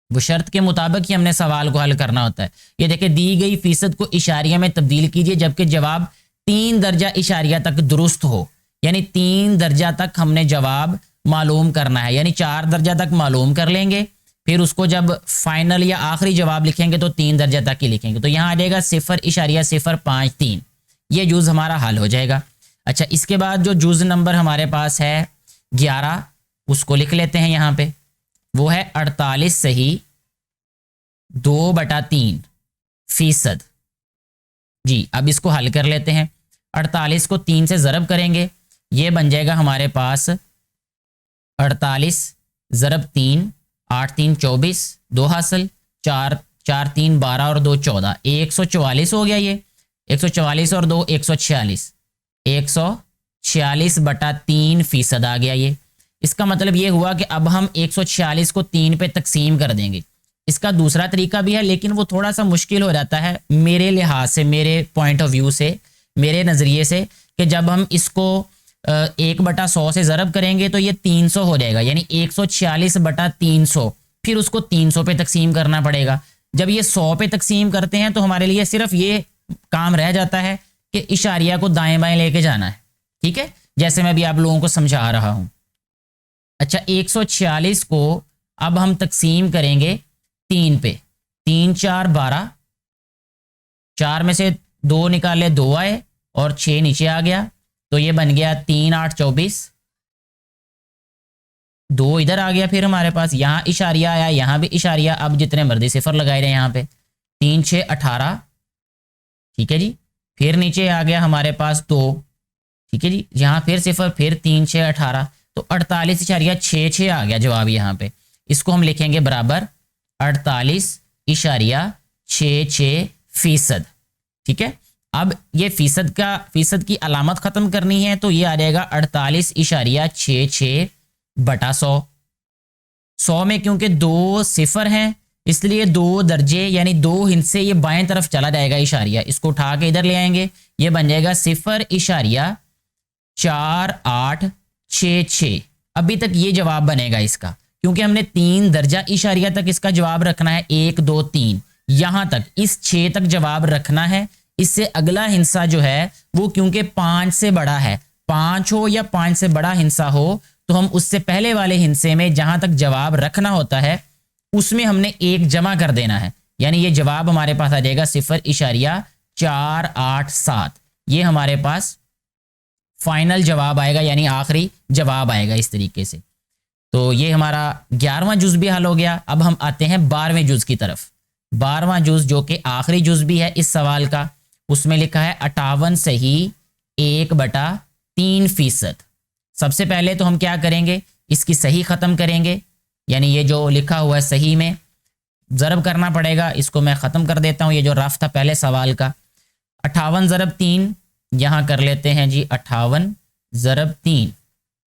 वो शर्त के मुताबिक ही हमने सवाल को हल करना होता है। ये देखिए, दी गई फीसद को इशारिया में तब्दील कीजिए जबकि जवाब 3 दर्जा इशारिया तक दुरुस्त हो, यानी 3 दर्जा तक हमने जवाब मालूम करना है, यानी 4 दर्जा तक मालूम कर लेंगे, फिर उसको जब फाइनल या आखिरी जवाब लिखेंगे तो 3 दर्जा तक ही लिखेंगे। तो यहाँ आ जाएगा 0.053, ये जुज़ हमारा हल हो जाएगा। अच्छा, इसके बाद जो जुज़ नंबर हमारे पास है 11, उसको लिख लेते हैं यहाँ पे। वो है 48 सही 2/3%। जी अब इसको हल कर लेते हैं। 48 को 3 से ज़रब करेंगे, ये बन जाएगा हमारे पास 48 ज़रब 3, 8 3 24, 2 हासिल, 4 4 3 12 और 2 14, 144 हो गया। ये 144 और 2 146, 146/3% आ गया ये। इसका मतलब ये हुआ कि अब हम 146 को 3 पे तकसीम कर देंगे। इसका दूसरा तरीका भी है लेकिन वो थोड़ा सा मुश्किल हो जाता है मेरे लिहाज से, मेरे पॉइंट ऑफ व्यू से, मेरे नज़रिए से, कि जब हम इसको 1/100 से ज़रब करेंगे तो ये 300 हो जाएगा, यानी 146/300। फिर उसको 300 पे तकसीम करना पड़ेगा। जब ये 100 पे तकसीम करते हैं तो हमारे लिए सिर्फ ये काम रह जाता है कि इशारिया को दाएं बाएं लेके जाना है। ठीक है, जैसे मैं अभी आप लोगों को समझा रहा हूं। अच्छा, 146 को अब हम तकसीम करेंगे 3 पे। 3 4 12, 4 में से 2 निकाले 2 आए और 6 नीचे आ गया, तो ये बन गया 3 8 24, 2 इधर आ गया। फिर हमारे पास यहाँ इशारिया आया, यहाँ भी इशारिया, अब जितने मर्जी सिफर लगाए रहे यहाँ पे। 3 6 18, ठीक है जी। फिर नीचे आ गया हमारे पास 2, ठीक है जी। यहाँ फिर सिफर, फिर 3 6 18, तो 48.66 आ गया जवाब यहाँ पे। इसको हम लिखेंगे बराबर 48.66%। ठीक है, अब ये फीसद की अलामत ख़त्म करनी है तो ये आ जाएगा 48.66/100। 100 में क्योंकि 2 सिफर हैं इसलिए 2 दर्जे यानी 2 हिस्से ये बाएं तरफ चला जाएगा इशारिया। इसको उठा के इधर ले आएंगे, ये बन जाएगा 0.4866। अभी तक ये जवाब बनेगा इसका, क्योंकि हमने 3 दर्जा इशारिया तक इसका जवाब रखना है, 1 2 3 यहाँ तक, इस 6 तक जवाब रखना है। इससे अगला हिस्सा जो है वो क्योंकि 5 से बड़ा है, 5 हो या 5 से बड़ा हिस्सा हो, तो हम उससे पहले वाले हिस्से में जहां तक जवाब रखना होता है उसमें हमने 1 जमा कर देना है, यानी ये जवाब हमारे पास आ जाएगा 0.487। ये हमारे पास फाइनल जवाब आएगा, यानी आखिरी जवाब आएगा इस तरीके से। तो ये हमारा 11वां जुज भी हल हो गया। अब हम आते हैं 12वें जुज की तरफ। 12वां जुज जो कि आखिरी जुज भी है इस सवाल का, उसमें लिखा है 58 सही 1/3%। सबसे पहले तो हम क्या करेंगे, इसकी सही ख़त्म करेंगे, यानी ये जो लिखा हुआ है सही में ज़रब करना पड़ेगा। इसको मैं ख़त्म कर देता हूँ, ये जो रफ था पहले सवाल का। 58 ज़रब 3 यहाँ कर लेते हैं जी, 58 ज़रब 3,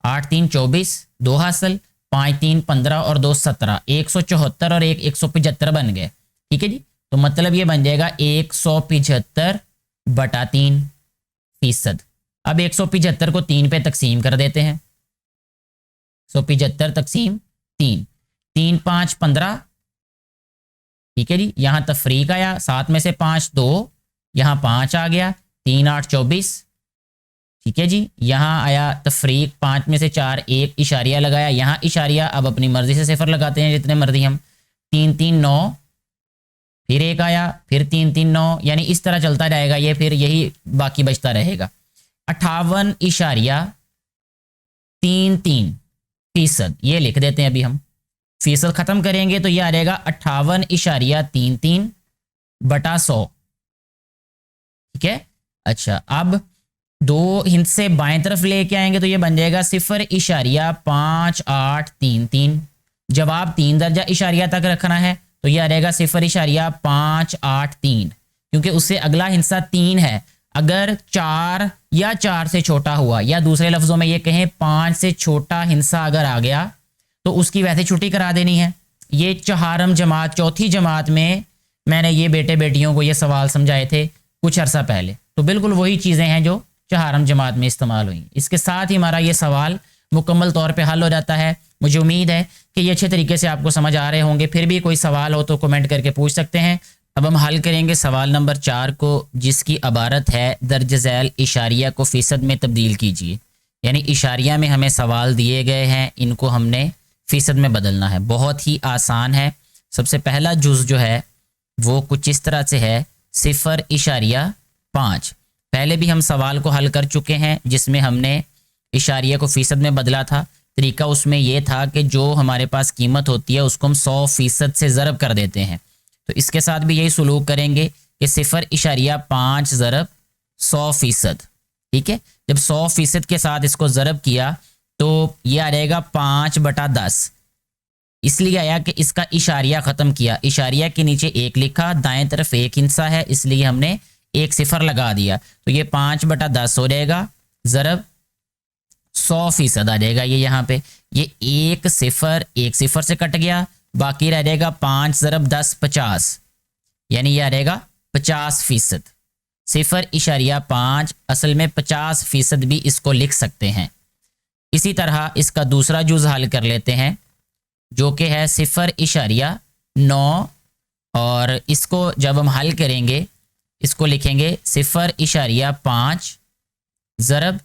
8 3 24, 2 हासिल, 5 3 15 और 2 17, 174 और 1 175 बन गए। ठीक है जी, तो मतलब ये बन जाएगा 175/3%। अब 175 को 3 पे तकसीम कर देते हैं। 175 तकसीम 3, 3 5 15, ठीक है जी। यहाँ तफरीक आया, 7 में से 5 2, यहाँ 5 आ गया, 3 8 24, ठीक है जी। यहाँ आया तफरीक, 5 में से 4 1 इशारिया लगाया, यहाँ इशारिया, अब अपनी मर्जी से सिफर लगाते हैं जितने मर्जी हम। 3 3 9, फिर 1 आया, फिर 3 3 9, यानी इस तरह चलता जाएगा ये, फिर यही बाकी बचता रहेगा। 58.33% ये लिख देते हैं अभी हम। फीसद ख़त्म करेंगे तो ये आ जाएगा 58.33/100। ठीक है, अच्छा अब 2 हिस्से बाएं तरफ लेके आएंगे तो ये बन जाएगा 0.5833। जवाब 3 दर्जा इशारिया तक रखना है तो ये आ जाएगा 0.583, क्योंकि उससे अगला हिस्सा 3 है। अगर 4 या 4 से छोटा हुआ, या दूसरे लफ्ज़ों में ये कहें 5 से छोटा हिस्सा अगर आ गया तो उसकी वैसे छुट्टी करा देनी है। ये चहारम जमात, चौथी जमात में मैंने ये बेटे बेटियों को ये सवाल समझाए थे कुछ अर्सा पहले, तो बिल्कुल वही चीज़ें हैं जो चहारम जमात में इस्तेमाल हुई। इसके साथ ही हमारा ये सवाल मुकम्मल तौर पे हल हो जाता है। मुझे उम्मीद है कि ये अच्छे तरीके से आपको समझ आ रहे होंगे। फिर भी कोई सवाल हो तो कमेंट करके पूछ सकते हैं। अब हम हल करेंगे सवाल नंबर 4 को, जिसकी इबारत है दर्ज झैल इशारिया को फ़ीसद में तब्दील कीजिए। यानी इशारिया में हमें सवाल दिए गए हैं, इनको हमने फ़ीसद में बदलना है। बहुत ही आसान है। सबसे पहला जुज़ जो है वो कुछ इस तरह से है, 0.5। पहले भी हम सवाल को हल कर चुके हैं जिसमें हमने इशारिया को फ़ीसद में बदला था। तरीका उसमें ये था कि जो हमारे पास कीमत होती है उसको हम 100% से ज़रब कर देते हैं। तो इसके साथ भी यही सुलूक करेंगे कि 0.5 ज़रब 100%। ठीक है, जब 100% के साथ इसको ज़रब किया तो ये आ जाएगा 5/10। इसलिए आया कि इसका इशारिया ख़त्म किया, इशारिया के नीचे 1 लिखा, दाएं तरफ 1 हिस्सा है इसलिए हमने 1 सिफर लगा दिया। तो ये 5/10 हो जाएगा, ज़रब 100% आ जाएगा। ये यहाँ पे ये 1 सिफर से कट गया, बाकी रह जाएगा 5 ज़रब 10 50, यानी ये आ जाएगा 50%। 0.5 असल में 50% भी इसको लिख सकते हैं। इसी तरह इसका दूसरा जुज़ हल कर लेते हैं जो कि है 0.9, और इसको जब हम हल करेंगे इसको लिखेंगे 0.5 ज़रब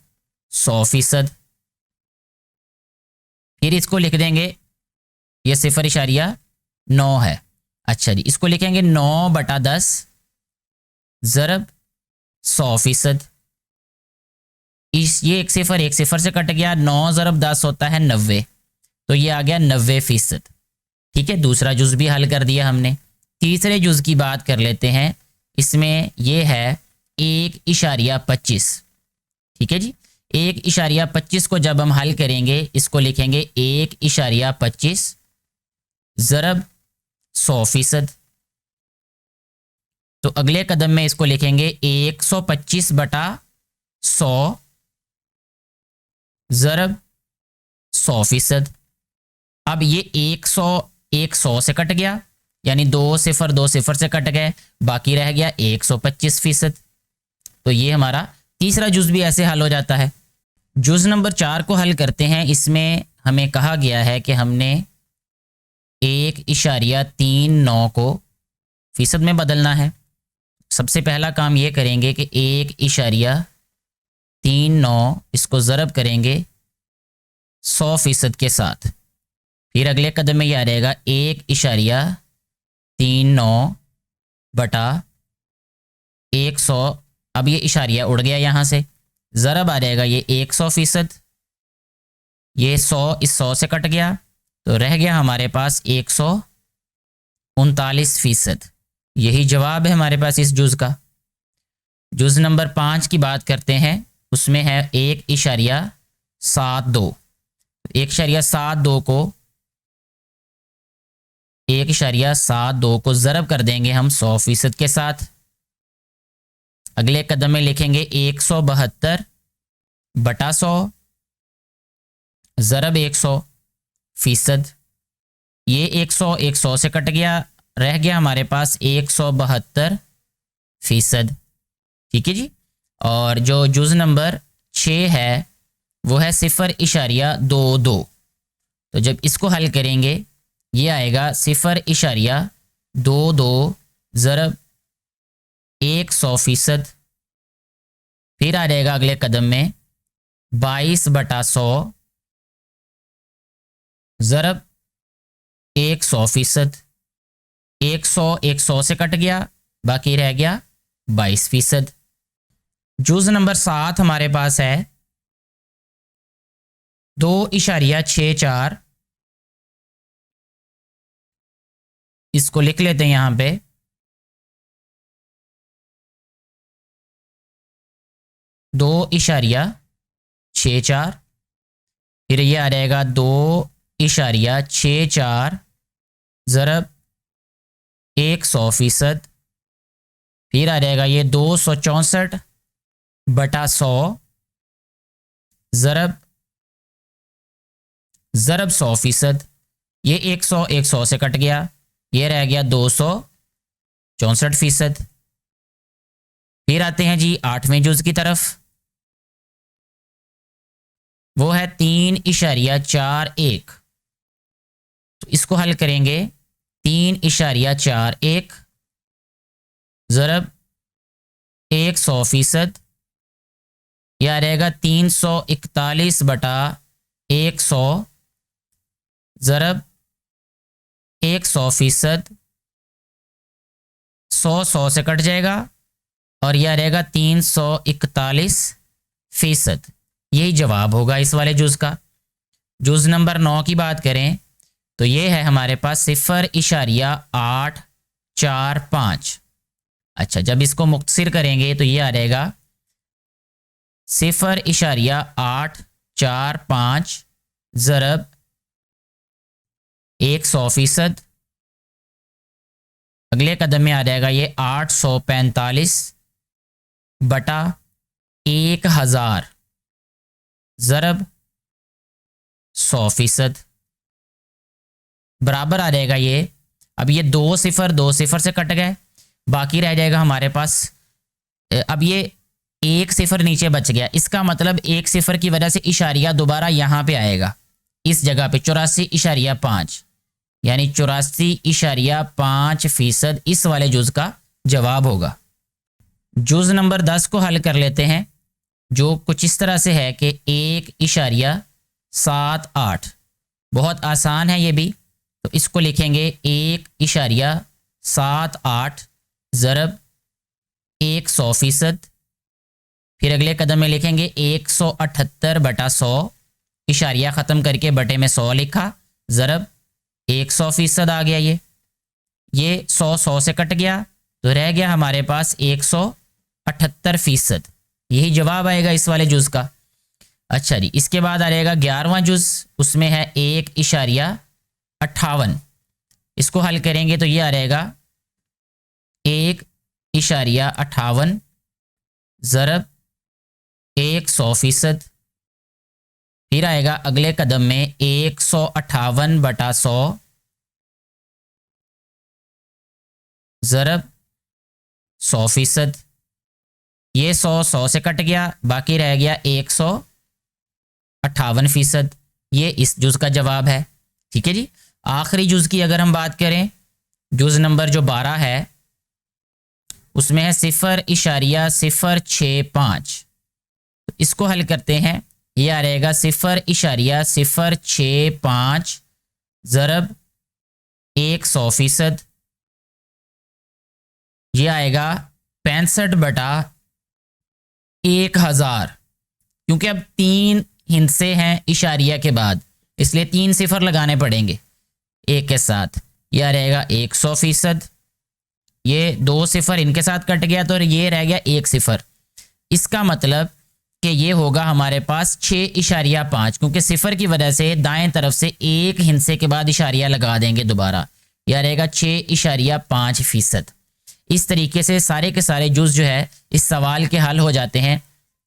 100%। फिर इसको लिख देंगे, ये 0.9 है। अच्छा जी, इसको लिखेंगे 9/10 ज़रब 100%। ये 1 सिफर से कट गया, 9 ज़रब 10 होता है 90, तो ये आ गया 90%। ठीक है, दूसरा जुज़ भी हल कर दिया हमने। तीसरे जुज़ की बात कर लेते हैं, इसमें ये है 1.25। ठीक है जी, 1.25 को जब हम हल करेंगे इसको लिखेंगे 1.25 ज़रब 100%। तो अगले कदम में इसको लिखेंगे 125/100 ज़रब 100%। अब ये 100 से कट गया, यानी 2 सिफर से कट गए, बाकी रह गया 125%। तो ये हमारा तीसरा जुज़ भी ऐसे हल हो जाता है। जुज़ नंबर 4 को हल करते हैं। इसमें हमें कहा गया है कि हमने 1.39 को फीसद में बदलना है। सबसे पहला काम ये करेंगे कि 1.39 इसको ज़रब करेंगे 100% के साथ। फिर अगले कदम में ये आ जाएगा 1.39/100। अब ये इशारिया उड़ गया यहाँ से, ज़रब आ जाएगा ये 100%। ये 100 इस 100 से कट गया, तो रह गया हमारे पास 139%। यही जवाब है हमारे पास इस जुज़ का। जुज़ नंबर 5 की बात करते हैं, उसमें है 1.72। 1.72 को ज़रब कर देंगे हम 100% के साथ। अगले कदम में लिखेंगे 172/100 ज़रब 100%। ये 100 से कट गया, रह गया हमारे पास 172%। ठीक है जी। और जो जुज़ नंबर 6 है वो है 0.22। तो जब इसको हल करेंगे ये आएगा 0.22 ज़रब 100%। फिर आ जाएगा अगले कदम में 22/100 ज़रब 100%। 100 से कट गया, बाकी रह गया 22%। जुज़ नंबर 7 हमारे पास है 2.64। इसको लिख लेते हैं यहाँ पे 2.64। फिर ये आ जाएगा 2.64 ज़रब 100%। फिर आ जाएगा ये 264/100 ज़रब 100%। ये 100 से कट गया, ये रह गया 264%। फिर आते हैं जी 8वें जुज़ की तरफ, वो है 3.41। तो इसको हल करेंगे 3.41 ज़रब 100%। यह रहेगा 341/100 ज़रब 100%। 100 से कट जाएगा और यह रहेगा 341%। यही जवाब होगा इस वाले जुज़ का। जुज नंबर 9 की बात करें तो ये है हमारे पास 0.845। अच्छा, जब इसको मुख्तसर करेंगे तो ये आ जाएगा 0.845 ज़रब 100%। अगले कदम में आ जाएगा ये 845 बटा 1000 ज़रब 100%। बराबर आ जाएगा ये। अब ये 2 0 से कट गए, बाकी रह जाएगा हमारे पास। अब ये 1 0 नीचे बच गया, इसका मतलब 1 0 की वजह से इशारिया दोबारा यहाँ पे आएगा इस जगह पे 84.5, यानी 84.5% इस वाले जुज का जवाब होगा। जुज नंबर 10 को हल कर लेते हैं, जो कुछ इस तरह से है कि 1.78। बहुत आसान है ये भी, तो इसको लिखेंगे 1.78 ज़रब 100%। फिर अगले कदम में लिखेंगे 178 बटा 100, इशारिया ख़त्म करके बटे में 100 लिखा, ज़रब 100% आ गया। ये 100 से कट गया तो रह गया हमारे पास 178%। यही जवाब आएगा इस वाले जुज का। अच्छा जी, इसके बाद आ जाएगा 11वां जुज, उसमें है 1.58। इसको हल करेंगे तो ये आ जाएगा 1.58 ज़रब 100%। फिर आएगा अगले कदम में 158 बटा 100 ज़रब 100%। ये 100 से कट गया, बाकी रह गया 158%। ये इस जुज का जवाब है। ठीक है जी। आखिरी जुज की अगर हम बात करें, जुज नंबर जो 12 है उसमें है 0.065। तो इसको हल करते हैं, ये आ रहेगा 0.065 ज़रब 100%। ये आएगा 65 बटा 1000। क्योंकि अब 3 हिंसे हैं इशारिया के बाद, इसलिए 3 0 लगाने पड़ेंगे एक के साथ। यह रहेगा 100%। ये 2 0 इनके साथ कट गया तो ये रह गया 1 0। इसका मतलब कि ये होगा हमारे पास 6.5, क्योंकि 0 की वजह से दाएं तरफ से 1 हिंसे के बाद इशारिया लगा देंगे दोबारा। यह रहेगा 6.5%। इस तरीके से सारे के सारे जुज जो है इस सवाल के हल हो जाते हैं।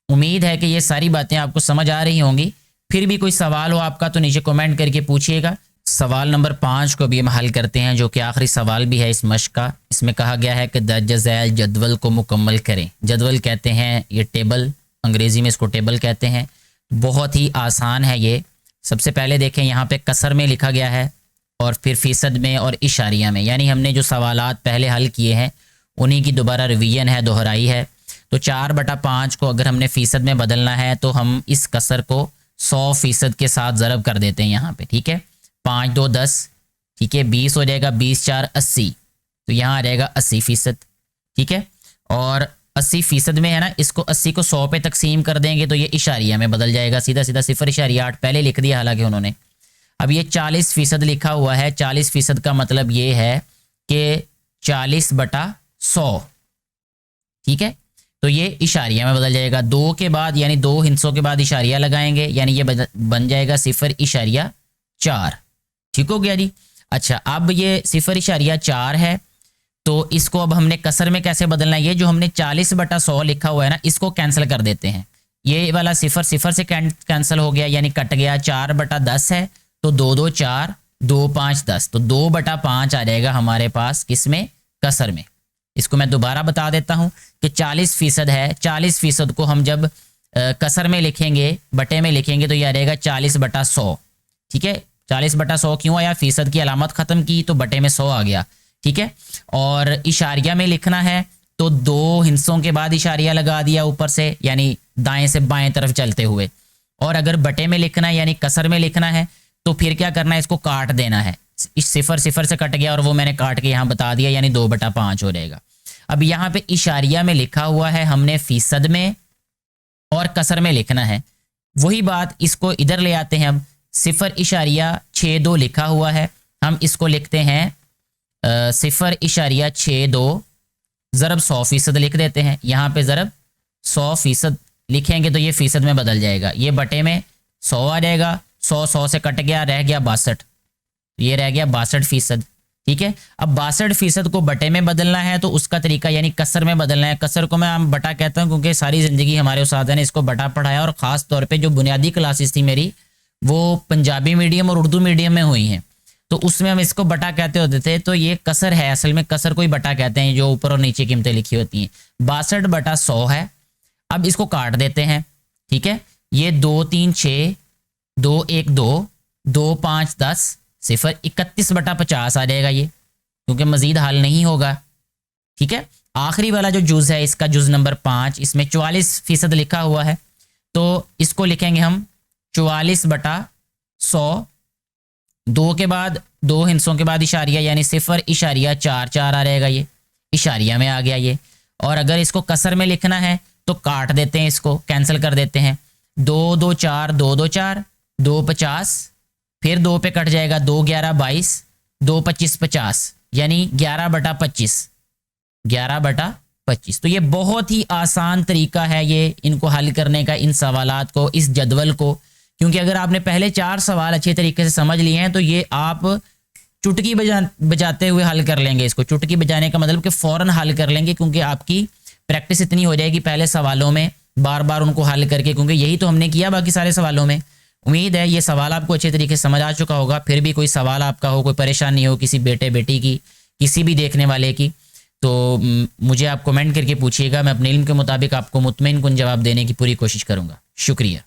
उम्मीद है कि ये सारी बातें आपको समझ आ रही होंगी। फिर भी कोई सवाल हो आपका तो नीचे कमेंट करके पूछिएगा। सवाल नंबर 5 को भी हम हल करते हैं, जो कि आखिरी सवाल भी है इस मश्क का। इसमें कहा गया है कि दर्ज झैल जदवल को मुकम्मल करें। जदवल कहते हैं ये टेबल, अंग्रेज़ी में इसको टेबल कहते हैं। बहुत ही आसान है ये। सबसे पहले देखें, यहाँ पे कसर में लिखा गया है और फिर फ़ीसद में और इशारिया में, यानी हमने जो सवालात पहले हल किए हैं उन्हीं की दोबारा रिवीजन है, दोहराई है। तो 4/5 को अगर हमने फ़ीसद में बदलना है तो हम इस कसर को 100% के साथ ज़रब कर देते हैं यहाँ पे। ठीक है, 5 2 10, ठीक है, 20 हो जाएगा, 20 4 80, तो यहाँ आ जाएगा 80%। ठीक है, और 80% में है ना, इसको 80 को 100 पे तकसीम कर देंगे तो ये इशारिया में बदल जाएगा, सीधा सीधा 0.8 पहले लिख दिया हालांकि उन्होंने। अब ये 40% लिखा हुआ है, 40% का मतलब ये है कि 40/100। ठीक है, तो ये इशारिया में बदल जाएगा। 2 के बाद यानी 2 हिंसों के बाद इशारिया लगाएंगे, यानी ये बन जाएगा 0.4। ठीक हो गया जी। अच्छा, अब ये 0.4 है, तो इसको अब हमने कसर में कैसे बदलना है? ये जो हमने 40/100 लिखा हुआ है ना, इसको कैंसिल कर देते हैं। ये वाला 0 से कैंसिल हो गया, यानी कट गया। 4/10 है तो 2 2 4, 2 5 10, तो 2/5 आ जाएगा हमारे पास किसमें? कसर में। इसको मैं दोबारा बता देता हूं कि 40% है, 40% को हम जब कसर में लिखेंगे, बटे में लिखेंगे, तो यह आ जाएगा 40/100। ठीक है, 40/100 क्यों आया? फीसद की अलामत ख़त्म की तो बटे में 100 आ गया। ठीक है, और इशारिया में लिखना है तो 2 हिस्सों के बाद इशारिया लगा दिया ऊपर से, यानी दाएं से बाएं तरफ चलते हुए। और अगर बटे में लिखना है यानी कसर में लिखना है तो फिर क्या करना है? इसको काट देना है। इस 0 से कट गया और वो मैंने काट के यहाँ बता दिया, यानी 2/5 हो जाएगा। अब यहाँ पे इशारिया में लिखा हुआ है, हमने फीसद में और कसर में लिखना है। वही बात इसको इधर ले आते हैं। अब 0.62 लिखा हुआ है, हम इसको लिखते हैं 0.62 ज़रब 100% लिख देते हैं। यहाँ पे ज़रब 100% लिखेंगे तो ये फीसद में बदल जाएगा, ये बटे में 100 आ जाएगा, 100 से कट गया, रह गया 62, ये रह गया 62%। ठीक है, अब 62% को बटे में बदलना है तो उसका तरीका यानी कसर में बदलना है। कसर को मैं आम बटा कहता हूँ क्योंकि सारी ज़िंदगी हमारे उस्ताद ने इसको बटा पढ़ाया और ख़ास तौर पे जो बुनियादी क्लासेस थी मेरी वो पंजाबी मीडियम और उर्दू मीडियम में हुई हैं, तो उसमें हम इसको बटा कहते होते थे। तो ये कसर है, असल में कसर को ही बटा कहते हैं, जो ऊपर और नीचे कीमतें लिखी होती हैं। 62/100 है। अब इसको काट देते हैं। ठीक है, ये 2 3 6 2 1 2 2 5 10 0 31/50 आ जाएगा ये, क्योंकि मजीद हल नहीं होगा। ठीक है, आखिरी वाला जो जुज़ है इसका जुज़ नंबर 5, इसमें 44% लिखा हुआ है, तो इसको लिखेंगे हम 44/100। 2 के बाद 2 हिस्सों के बाद इशारिया यानी 0.44 आ रहेगा, ये इशारिया में आ गया ये। और अगर इसको कसर में लिखना है तो काट देते हैं, इसको कैंसिल कर देते हैं। 2 2 4 2 2 4 2 50, फिर 2 पे कट जाएगा, 2 11 22 2 25 50 यानी 11/25 11/25। तो ये बहुत ही आसान तरीका है ये इनको हल करने का, इन सवालात को, इस जदवल को, क्योंकि अगर आपने पहले 4 सवाल अच्छे तरीके से समझ लिए हैं तो ये आप चुटकी बजाते हुए हल कर लेंगे। इसको चुटकी बजाने का मतलब कि फ़ौरन हल कर लेंगे, क्योंकि आपकी प्रैक्टिस इतनी हो जाएगी पहले सवालों में बार बार उनको हल करके, क्योंकि यही तो हमने किया बाकी सारे सवालों में। उम्मीद है ये सवाल आपको अच्छे तरीके से समझ आ चुका होगा। फिर भी कोई सवाल आपका हो, कोई परेशानी हो किसी बेटे बेटी की, किसी भी देखने वाले की, तो मुझे आप कमेंट करके पूछिएगा। मैं अपने इल्म के मुताबिक आपको मुतमईन कुन जवाब देने की पूरी कोशिश करूँगा। शुक्रिया।